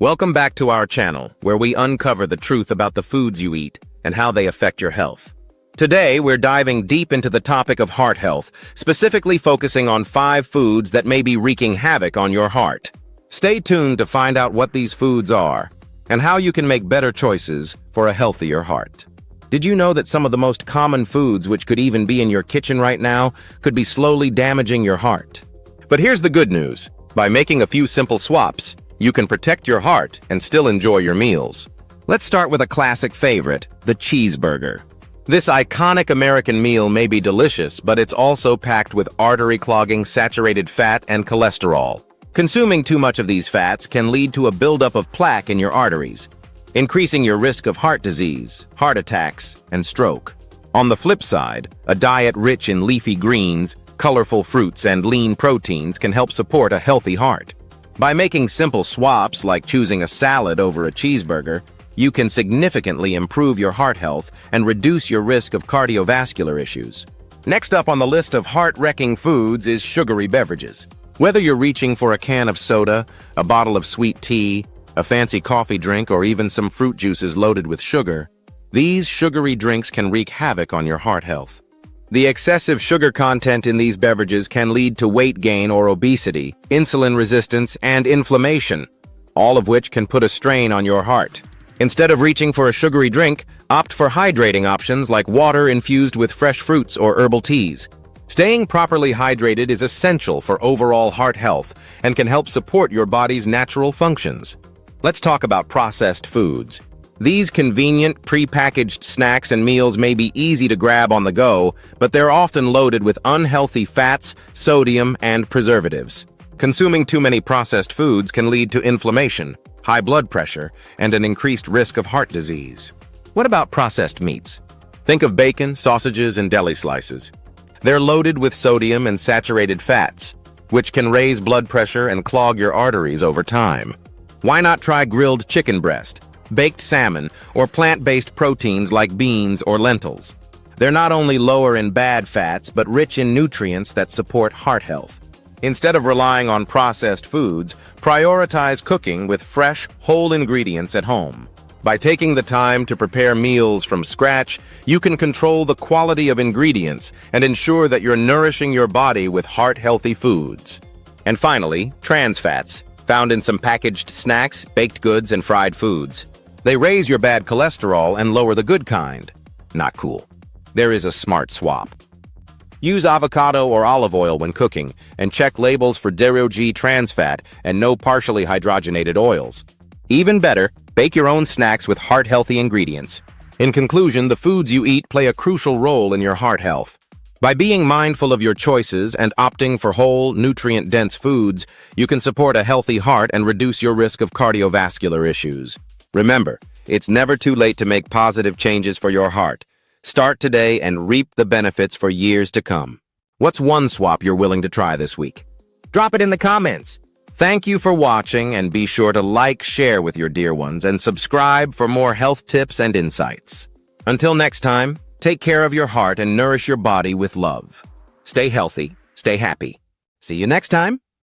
Welcome back to our channel, where we uncover the truth about the foods you eat and how they affect your health. Today, we're diving deep into the topic of heart health, specifically focusing on 5 foods that may be wreaking havoc on your heart. Stay tuned to find out what these foods are and how you can make better choices for a healthier heart. Did you know that some of the most common foods, which could even be in your kitchen right now, could be slowly damaging your heart? But here's the good news. By making a few simple swaps, you can protect your heart and still enjoy your meals. Let's start with a classic favorite, the cheeseburger. This iconic American meal may be delicious, but it's also packed with artery-clogging saturated fat and cholesterol. Consuming too much of these fats can lead to a buildup of plaque in your arteries, increasing your risk of heart disease, heart attacks, and stroke. On the flip side, a diet rich in leafy greens, colorful fruits, and lean proteins can help support a healthy heart. By making simple swaps like choosing a salad over a cheeseburger, you can significantly improve your heart health and reduce your risk of cardiovascular issues. Next up on the list of heart-wrecking foods is sugary beverages. Whether you're reaching for a can of soda, a bottle of sweet tea, a fancy coffee drink, or even some fruit juices loaded with sugar, these sugary drinks can wreak havoc on your heart health. The excessive sugar content in these beverages can lead to weight gain or obesity, insulin resistance, and inflammation, all of which can put a strain on your heart. Instead of reaching for a sugary drink, opt for hydrating options like water infused with fresh fruits or herbal teas. Staying properly hydrated is essential for overall heart health and can help support your body's natural functions. Let's talk about processed foods. These convenient, pre-packaged snacks and meals may be easy to grab on the go, but they're often loaded with unhealthy fats, sodium, and preservatives. Consuming too many processed foods can lead to inflammation, high blood pressure, and an increased risk of heart disease. What about processed meats? Think of bacon, sausages, and deli slices. They're loaded with sodium and saturated fats, which can raise blood pressure and clog your arteries over time. Why not try grilled chicken breast, baked salmon, or plant-based proteins like beans or lentils? They're not only lower in bad fats, but rich in nutrients that support heart health. Instead of relying on processed foods, prioritize cooking with fresh, whole ingredients at home. By taking the time to prepare meals from scratch, you can control the quality of ingredients and ensure that you're nourishing your body with heart-healthy foods. And finally, trans fats, found in some packaged snacks, baked goods, and fried foods. They raise your bad cholesterol and lower the good kind. Not cool. There is a smart swap. Use avocado or olive oil when cooking, and check labels for zero-G trans fat and no partially hydrogenated oils. Even better, bake your own snacks with heart-healthy ingredients. In conclusion, the foods you eat play a crucial role in your heart health. By being mindful of your choices and opting for whole, nutrient-dense foods, you can support a healthy heart and reduce your risk of cardiovascular issues. Remember, it's never too late to make positive changes for your heart. Start today and reap the benefits for years to come. What's one swap you're willing to try this week? Drop it in the comments. Thank you for watching, and be sure to like, share with your dear ones, and subscribe for more health tips and insights. Until next time, take care of your heart and nourish your body with love. Stay healthy, stay happy. See you next time.